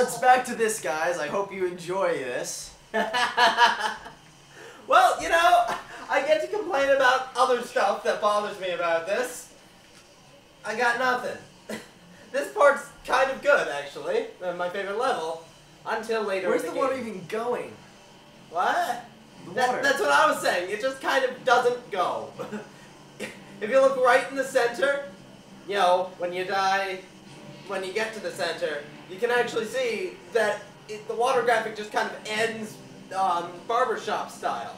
it's back to this, guys. I hope you enjoy this. Well, you know, I get to complain about other stuff that bothers me about this. I got nothing. This part's kind of good, actually. My favorite level. Until later Where's in the the water game. even going? What? The water. That's what I was saying. It just kind of doesn't go. If you look right in the center, you know, when you die, when you get to the center, you can actually see that the water graphic just kind of ends barbershop style.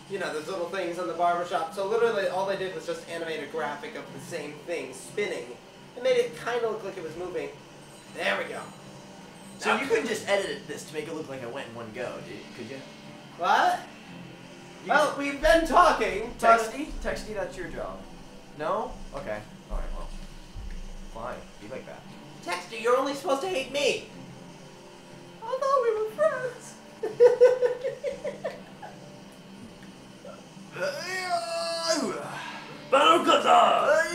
You know, those little things on the barbershop. So literally all they did was just animate a graphic of the same thing spinning. It made it kind of look like it was moving. There we go. So you couldn't just edit this to make it look like I went in one go, could you? What? Well, we've been talking. Texty? Texty, that's your job. No? Okay. Alright, well. Fine. Be like that. Texter, you're only supposed to hate me. I thought we were friends. Battle Gazard!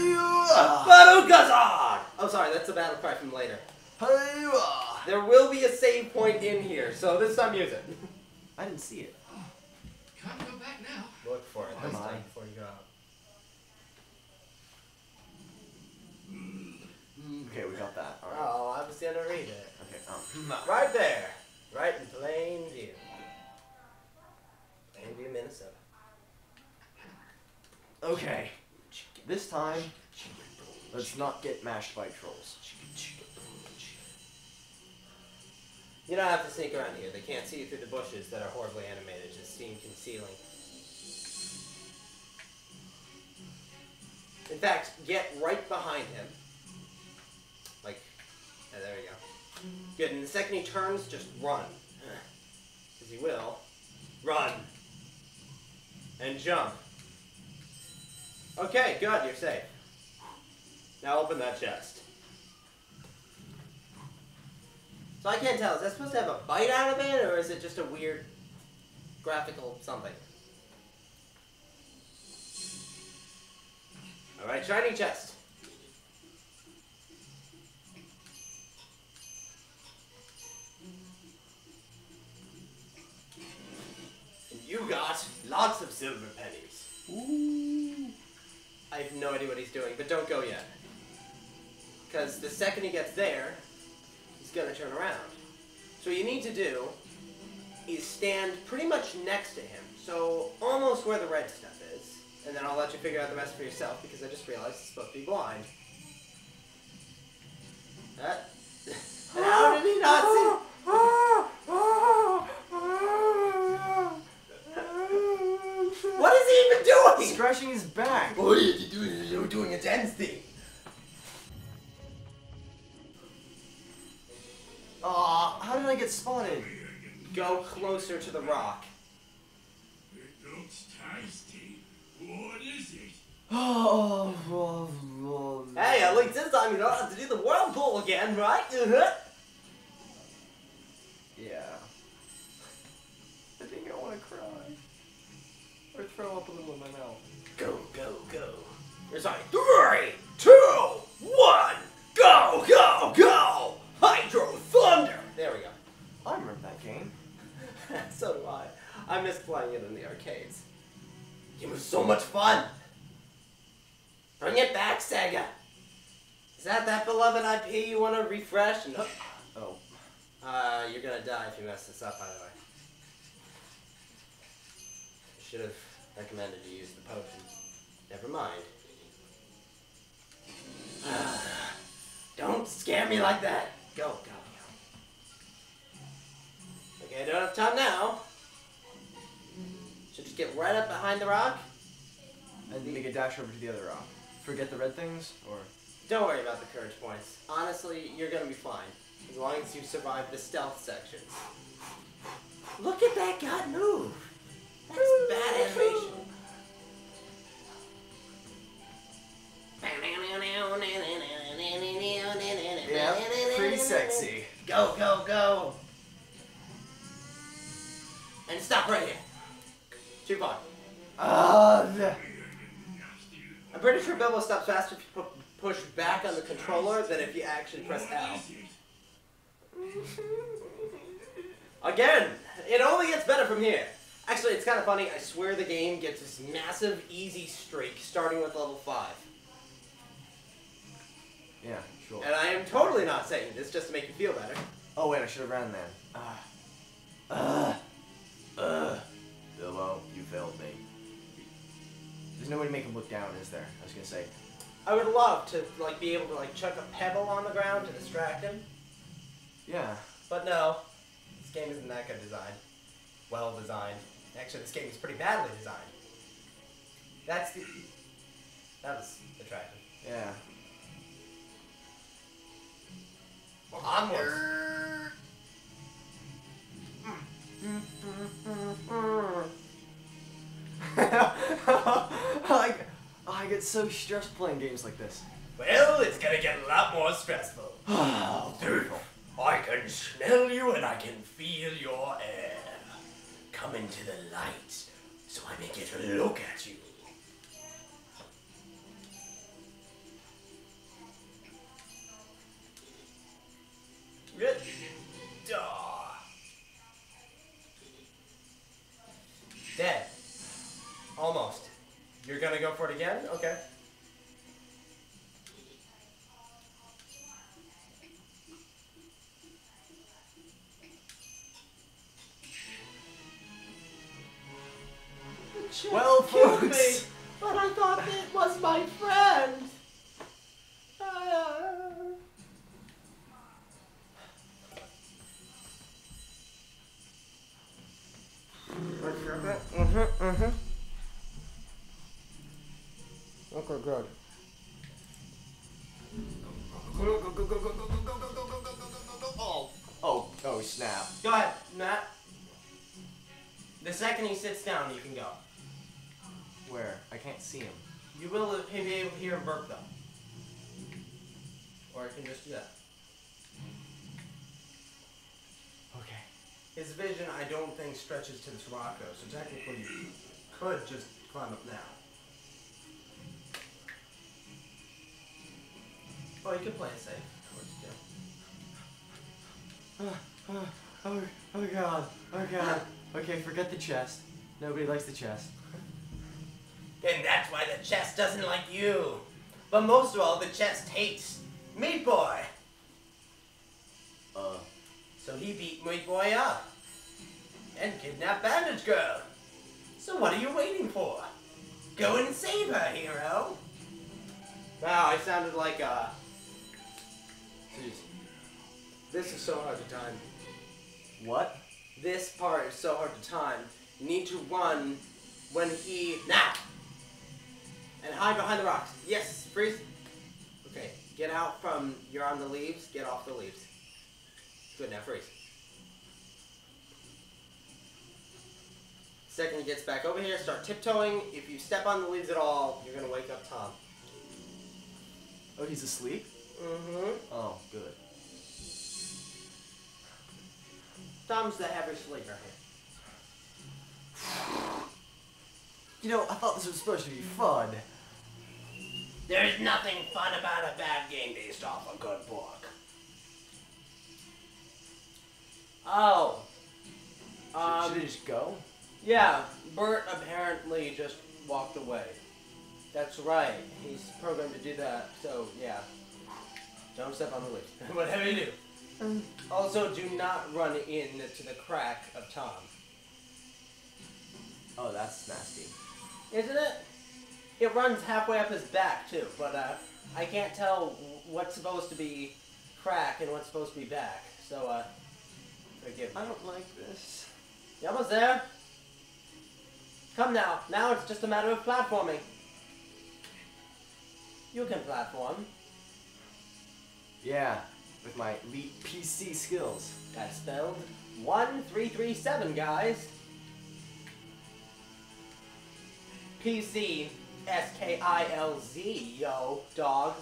Battle Gazard! Oh, sorry, that's the battle cry from later. There will be a save point in here, so this time use it. I didn't see it. Can't go back now. Look for it this Come on. time before you go out. Okay, we got that. Alright. Oh, I was gonna read it. Okay, Right there. Right in plain view. Plain view, Minnesota. Okay. This time, let's not get mashed by trolls. You don't have to sneak around here. They can't see you through the bushes that are horribly animated, just steam concealing. In fact, get right behind him. Like, yeah, there you go. Good, and the second he turns, just run. Because he will. Run. And jump. Okay, good, you're safe. Now open that chest. So I can't tell, is that supposed to have a bite out of it, or is it just a weird graphical something? Alright, shiny chest. And you got lots of silver pennies. Ooh. I have no idea what he's doing, but don't go yet. Because the second he gets there, he's going to turn around. So what you need to do is stand pretty much next to him. So almost where the red stuff is. And then I'll let you figure out the rest for yourself because I just realized it's supposed to be blind. And how did he not see? What is he even doing? Scratching his back. What are you doing? You're doing a dance thing. Aw, how did I get spotted? Go closer to the rock. It looks tasty. What is it? Oh, Hey, at least this time you don't have to do the whirlpool again, right? Yeah. I think I want to cry. Or throw up a little in my mouth. Go, go, go. You're sorry. 3, 2, 1, go, go, go! Hydro Thunder! There we go. I remember that game. So do I. I miss playing it in the arcades. It was so much fun! Bring it back, Sega! Is that beloved IP you want to refresh? And Oh. you're gonna die if you mess this up, by the way. I should have recommended you use the potion. Never mind. Don't scare me like that! Go, go, go. Okay, I don't have time now. Should just get right up behind the rock. And make a dash over to the other rock. Forget the red things, or... Don't worry about the courage points. Honestly, you're gonna be fine. As long as you survive the stealth sections. Look at that god move! That's bad animation. Yeah, pretty sexy. Go, go, go! And stop right here. Too far. I'm pretty sure Bilbo stops faster if you push back on the controller than if you actually press L. Again, it only gets better from here. Actually, it's kind of funny. I swear the game gets this massive, easy streak starting with level 5. Yeah, sure. And I am totally not saying this just to make you feel better. Oh wait, I should have ran then. Bilbo, you failed me. There's no way to make him look down, is there? I was gonna say. I would love to like be able to like chuck a pebble on the ground to distract him. Yeah. But no, this game isn't that good designed. Well designed. Actually, this game is pretty badly designed. That was attractive. Yeah. Onwards. I get so stressed playing games like this. Well, it's gonna get a lot more stressful. Oh, Dude, I can smell you and I can feel your air. Come into the light so I may get a look at you. Good. Dead. Almost. You're gonna go for it again? Okay. Well, Killed me, folks. but I thought it was my friend. Okay, good. Oh, snap. Go ahead, Matt. The second he sits down, you can go. Where? I can't see him. You will be able to hear him burp, though. Or I can just do that. Okay. His vision, I don't think, stretches to this rock, though, so technically you could just climb up now. Oh, you could play it safe. Oh god. Oh god. Okay, forget the chest. Nobody likes the chest. And that's why the chest doesn't like you. But most of all, the chest hates Meat Boy. So he beat Meat Boy up. And kidnapped Bandage Girl. So what are you waiting for? Go and save her, hero. Wow, I sounded like Jeez. This is so hard to time. What? This part is so hard to time. You need to run when he... Now! And hide behind the rocks. Yes, freeze. Okay, get out from... You're on the leaves. Get off the leaves. Good, now freeze. Second he gets back over here, start tiptoeing. If you step on the leaves at all, you're going to wake up Tom. Oh, he's asleep? Mm-hmm. Oh, good. Tom's the heavy sleeper here. You know, I thought this was supposed to be fun. There's nothing fun about a bad game based off a good book. Oh. Should I just go? Yeah, Bert apparently just walked away. That's right. He's programmed to do that, so yeah. Don't step on the leaf. Whatever you do. Also, do not run into the crack of Tom. Oh, that's nasty. Isn't it? It runs halfway up his back, too, but I can't tell what's supposed to be crack and what's supposed to be back, so forgive me. I don't like this. You almost there? Come now. Now it's just a matter of platforming. You can platform. Yeah, with my elite PC skills. That's spelled 1337, guys. PC, S-K-I-L-Z, yo, dog.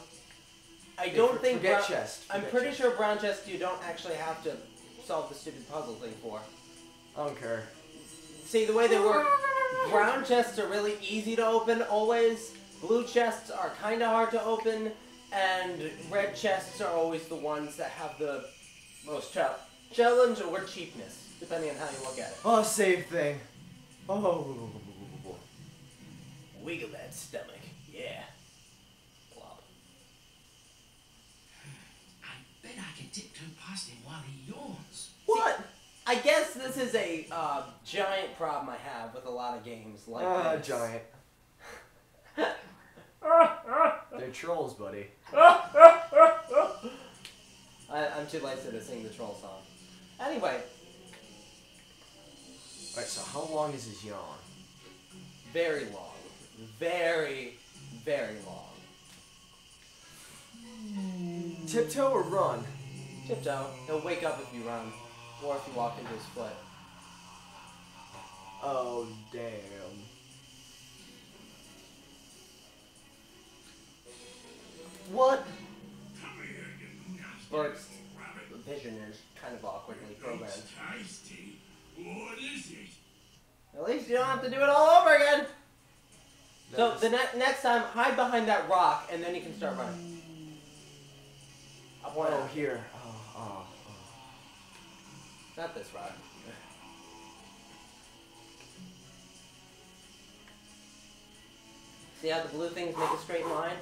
I don't think... Forget chest. I'm pretty sure brown chest you don't actually have to solve the stupid puzzle thing for. I don't care. See, the way they work, brown chests are really easy to open, always. Blue chests are kind of hard to open. And red chests are always the ones that have the Most challenge or cheapness, depending on how you look at it. Oh, same thing. Oh. Wiggle that stomach. Yeah. Plop. I bet I can tiptoe past him while he yawns. What? I guess this is a giant problem I have with a lot of games like this. Giant. They're trolls, buddy. I'm too lazy to sing the troll song. Anyway. Alright, so how long is his yawn? Very long. Very, very long. Tiptoe or run? Tiptoe. He'll wake up if you run. Or if you walk into his foot. Oh, damn. What? Come here, you nasty Bert's little rabbit. vision is kind of awkwardly programmed. Looks tasty. What is it? At least you don't have to do it all over again. So That the next time, hide behind that rock, and then you can start running. Up one. Oh, here. Oh. Not this rock. See how the blue things make a straight line?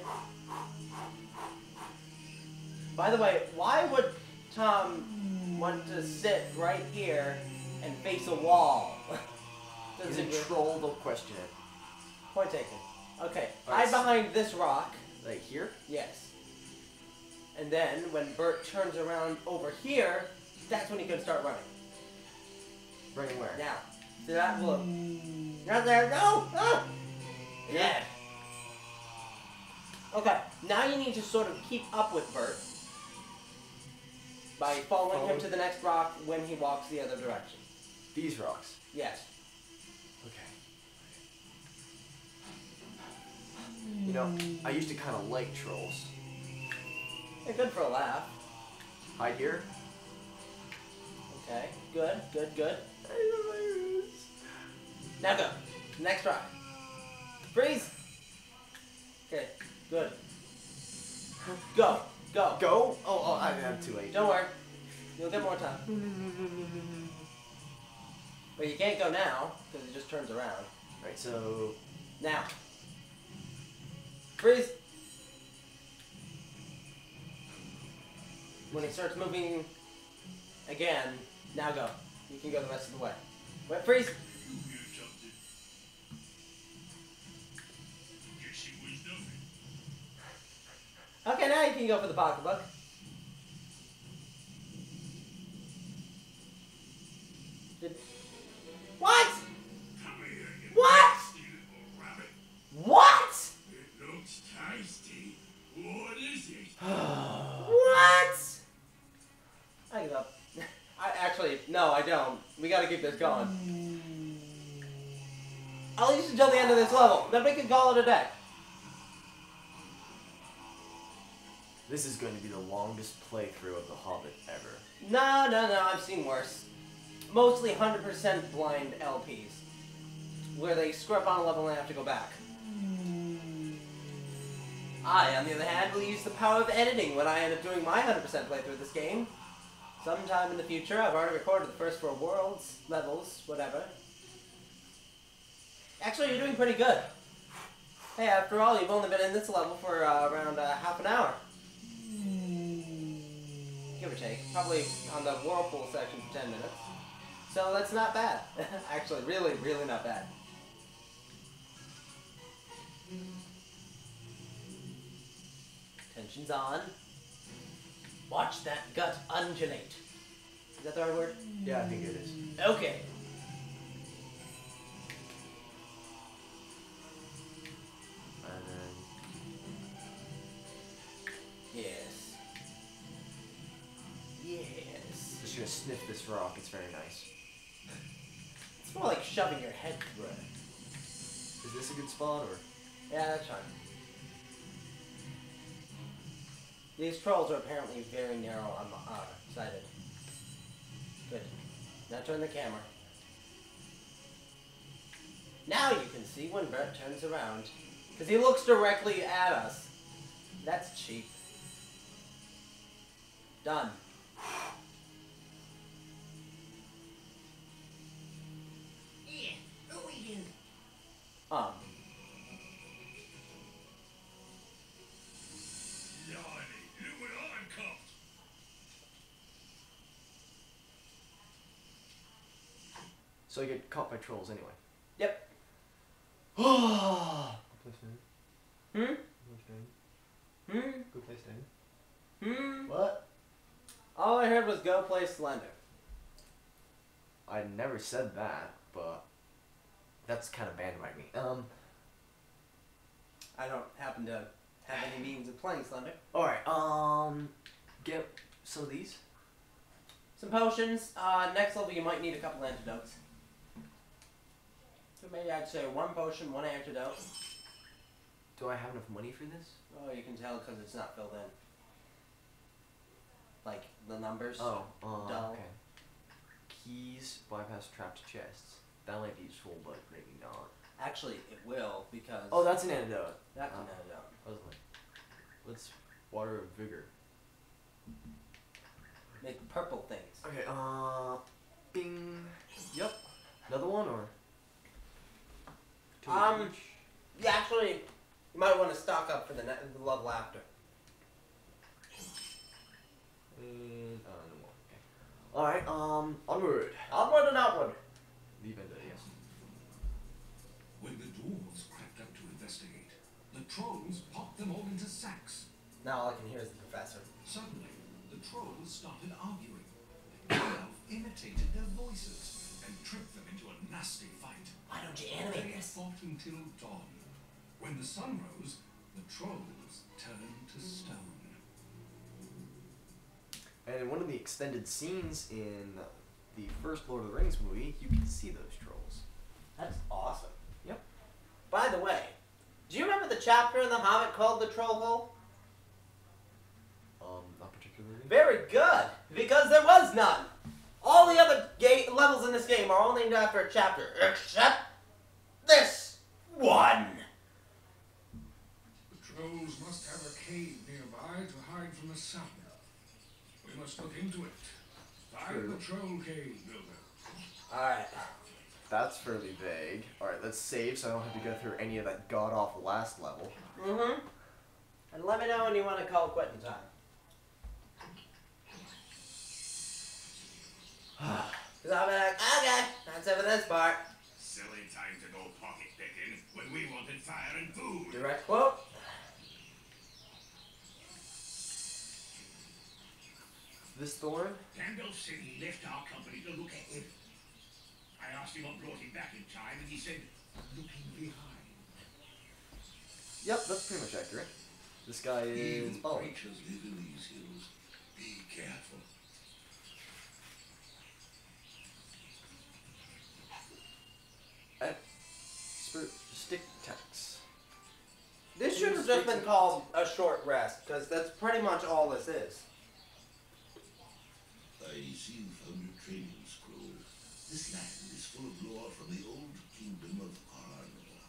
By the way, why would Tom want to sit right here and face a wall? He's a troll, don't question it. Point taken. Okay, Alright, hide behind this rock. Like here? Yes. And then, when Bert turns around over here, that's when he can start running. Running where? Now. See that? Look. Not there. No! Ah! Yeah. Okay, now you need to sort of keep up with Bert by following him to the next rock when he walks the other direction. These rocks. Yes. Okay. You know, I used to kind of like trolls. They're good for a laugh. Hide here. Okay, good, good, good. Now go. Next rock. Freeze! Okay, good. Go, go. Go? Oh, I'm too late. Don't worry. You'll get more time. But you can't go now, because it just turns around. Right, so... Now. Freeze! When it starts moving again, now go. You can go the rest of the way. Wait, freeze! You hear something? Guess it was nothing. Okay, now you can go for the pocketbook. What? Come here, you What? nasty little rabbit. What? It looks tasty. What is it? What? I give up. No, I don't. We gotta keep this going. At least until the end of this level. Then we can call it a day. This is going to be the longest playthrough of The Hobbit ever. No, I've seen worse. Mostly 100% blind LPs. Where they screw up on a level and have to go back. I, on the other hand, will use the power of editing when I end up doing my 100% playthrough of this game. Sometime in the future. I've already recorded the first 4 worlds, levels, whatever. Actually, you're doing pretty good. Hey, after all, you've only been in this level for around half an hour. Give or take. Probably on the whirlpool section for 10 minutes. So that's not bad. Actually, really, really not bad. Tension's on. Watch that gut undulate. Is that the right word? Yeah, I think it is. Okay. And then... Yes. Yes. Just gonna sniff this rock, it's very nice. It's more like shoving your head through it. Is this a good spot, or...? Yeah, that's fine. These trolls are apparently very narrow sighted. Good. Now turn the camera. Now you can see when Bert turns around. Because he looks directly at us. That's cheap. Done. So I get caught by trolls anyway. Yep. Oh. Hmm? Go play Stan. What? All I heard was go play Slender. I never said that, but that's kind of banned by me. I don't happen to have any means of playing Slender. Alright, get some of these. Some potions. Next level you might need a couple antidotes. So maybe I'd say 1 potion, 1 antidote. Do I have enough money for this? Oh, you can tell because it's not filled in. Like, the numbers. Oh, dull. okay. Keys, bypass trapped chests. That might be useful, but maybe not. Actually, it will, because... Oh, that's an antidote. That's an antidote. I was like, let's water of vigor. Make purple things. Okay, bing. Yep. Another one, or? 2 each? Yeah, actually, you might want to stock up for the level after. And, no more. Okay. Alright, onward. Onward and outward. The vendor, yes. When the dwarves crept up to investigate, the trolls popped them all into sacks. Now all I can hear is the professor. Suddenly, the trolls started arguing. Elf imitated their voices and tricked them into a nasty fight. Why don't you animate They this? fought until dawn. When the sun rose, the trolls turned to stone. And in one of the extended scenes in the first Lord of the Rings movie, you can see those trolls. That's awesome. Yep. By the way, do you remember the chapter in The Hobbit called The Troll Hole? Not particularly. Very good, because there was none. All the other levels in this game are all named after a chapter, except this one. The trolls must have a cave nearby to hide from the sun. We must look into it. Find the troll cave, Bilbo. Alright. That's fairly vague. Alright, let's save so I don't have to go through any of that god-awful last level. Mm-hmm. And let me know when you want to call quitting time. Because I'll be like, okay, that's it for this part. Silly time to go pocket picking when we wanted fire and food. Direct quote. This thorn? Gandalf said he left our company to look ahead. I asked him what brought him back in time, and he said, looking behind. Yep, that's pretty much accurate. This guy is Evil Bilbo. creatures live in these hills. Be careful. Stick tax. This should have just been called a short rest, because that's pretty much all this is. I see you found your training scroll. This land is full of lore from the old kingdom of Arnor.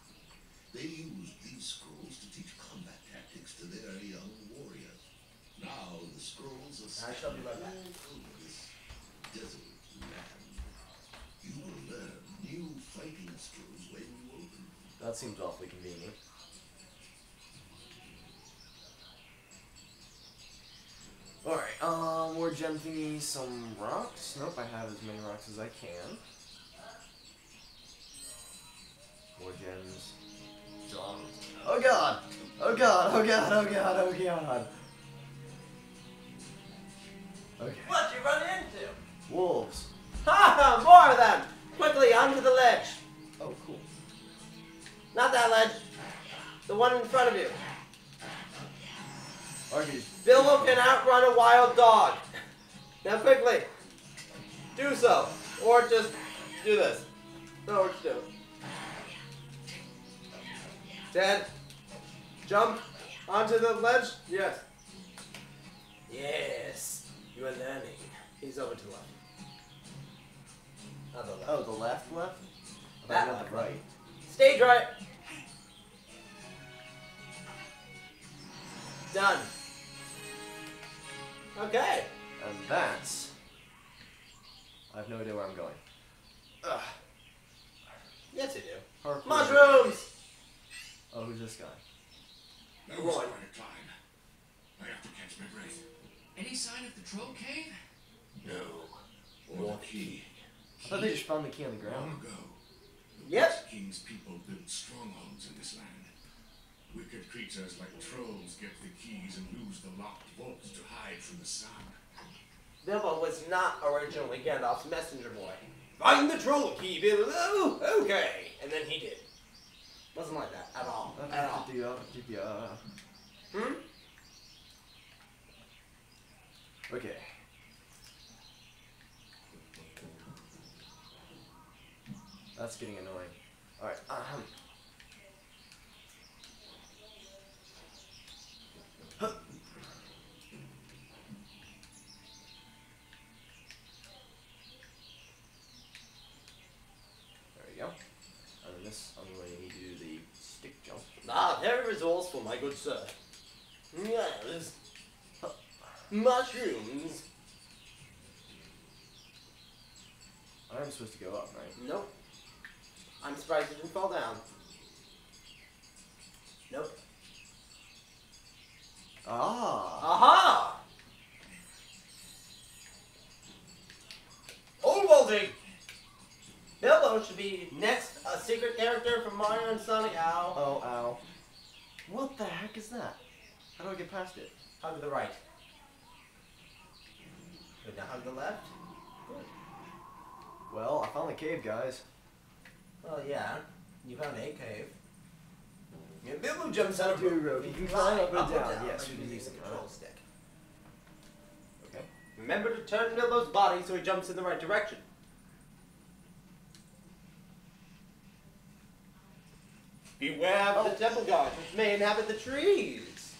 They used these scrolls to teach combat tactics to their young warriors. Now the scrolls are I shall be right back. all over this desert land. You will learn new fighting skills when you open. That seems awfully convenient. Alright, more gem thingies, some rocks. Nope, I have as many rocks as I can. More gems. Drum. Oh god! Oh god, oh god, oh god, oh god! Okay. What you run into? Wolves. Ha! More of them! Quickly, onto the ledge. Oh, cool. Not that ledge. The one in front of you. Arby's. Bilbo can outrun a wild dog. Now quickly. Do so. Or just do this. No, what you do. Dad. Jump onto the ledge. Yes. Yes. You are learning. He's over to the left. Not the left. Oh, the left? I thought That you meant left. the right. Stage right. Done. Okay. And that's... I have no idea where I'm going. Ugh. Yes, you do. Parkour. Mushrooms! Oh, who's this guy? That was quite a climb. I have to catch my breath. Any sign of the troll cave? No. Or the key. I thought they just found the key on the ground. Long ago, the Yep. West King's people built strongholds in this land. Wicked creatures like trolls get the keys and use the locked vaults to hide from the sun. Bilbo was not originally Gandalf's messenger boy. Find the troll key, Bilbo. Okay, and then he did. Wasn't like that at all. At all. Okay. That's getting annoying. Alright, There we go. And then this, I'm going to need to do the stick jump. Ah, very resourceful, my good sir. Yes. Mushrooms. I'm supposed to go up, right? Nope. I'm surprised it didn't fall down. Nope. Ah! Aha! Old Baldy! Bilbo should be next a secret character from Mario and Sonic. Ow. Oh, ow. What the heck is that? How do I get past it? Hug the right. Good, now hug the left. Good. Well, I found the cave, guys. Well, yeah. You found a cave. Yeah, Bilbo jumps out of Two road. You can climb up and down. Yes, Yes, you can use the the control stick. Okay. Remember to turn Bilbo's body so he jumps in the right direction. Beware of the temple guards, which may inhabit the trees.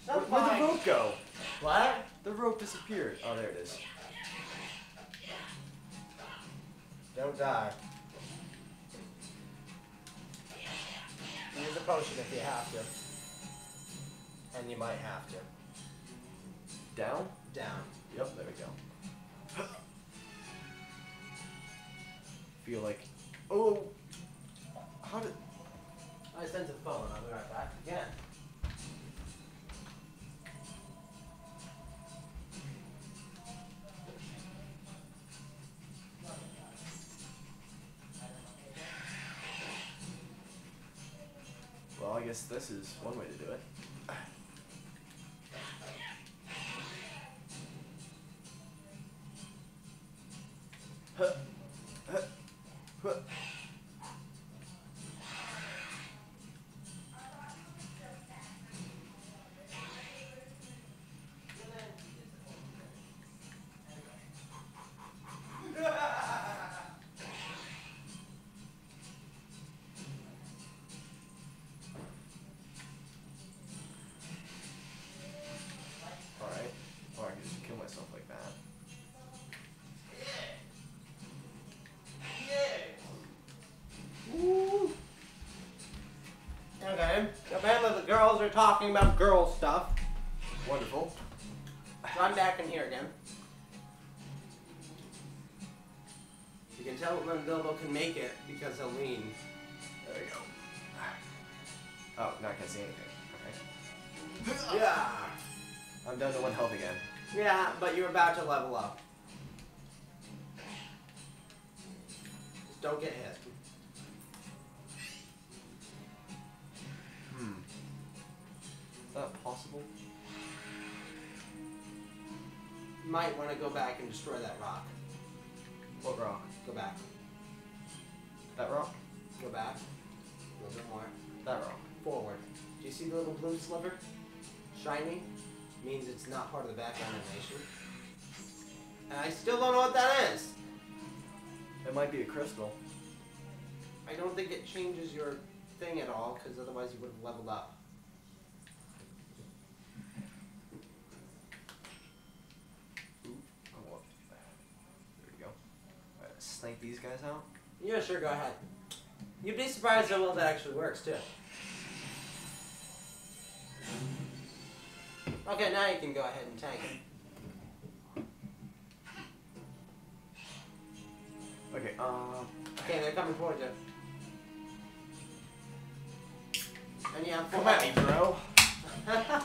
Where'd the rope go? What? The rope disappeared. Oh, there it is. Don't die. Use a potion if you have to. And you might have to. Down? Down. Yep, there we go. Feel like... Oh! How did... I sense a phone. I'll be right back again. Well, I guess this is one way to do it. Huh. Huh. Huh. Alright. Or I can just kill myself like that. Okay. Apparently the girls are talking about girl stuff. Wonderful. So I'm back in here again. You can tell when Bilbo can make it because he'll lean. There we go. Oh, now I can't see anything. Okay. Yeah. I'm down to 1 health again. Yeah, but you're about to level up. Just don't get hit. Is that possible? You might want to go back and destroy that rock. What rock? Go back. That rock? Go back. A little bit more. That rock. Forward. Do you see the little blue sliver? Shiny? Means it's not part of the background animation. And I still don't know what that is. It might be a crystal. I don't think it changes your thing at all, because otherwise you would have leveled up. Ooh. Oh, well. There we go. Alright, snake these guys out. Yeah, sure, go ahead. You'd be surprised how well that actually works, too. Okay, now you can go ahead and tank it. Okay, Okay, they're coming towards you. And you have come at me, bro. Can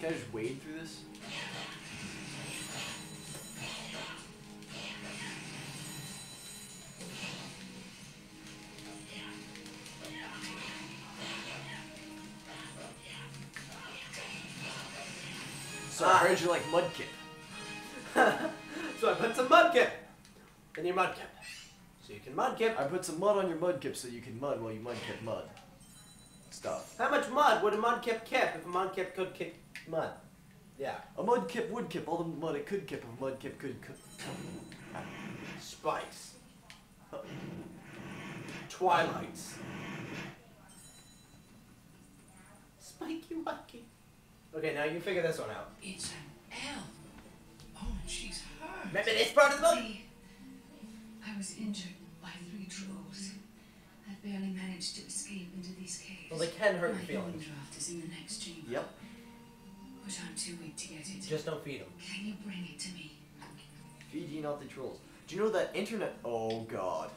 I just wade through this? heard you like Mudkip. So I put some Mudkip in your Mudkip. So you can Mudkip. I put some mud on your Mudkip so you can mud while you Mudkip mud. Stuff. How much mud would a Mudkip kip if a Mudkip could kip mud? Yeah. A Mudkip would kip all the mud it could kip if a Mudkip could Spikes. Twilights. Spiky wacky. Okay, now you figure this one out. It's an elf. Oh, and she's hurt. Remember this part of the book? I was injured by 3 trolls. I barely managed to escape into these caves. Well, they can hurt your My feelings. draft is in the next chamber. Yep. But I'm too weak to get it. Just don't feed them. Can you bring it to me? Feed ye not the trolls. Do you know that internet? Oh god.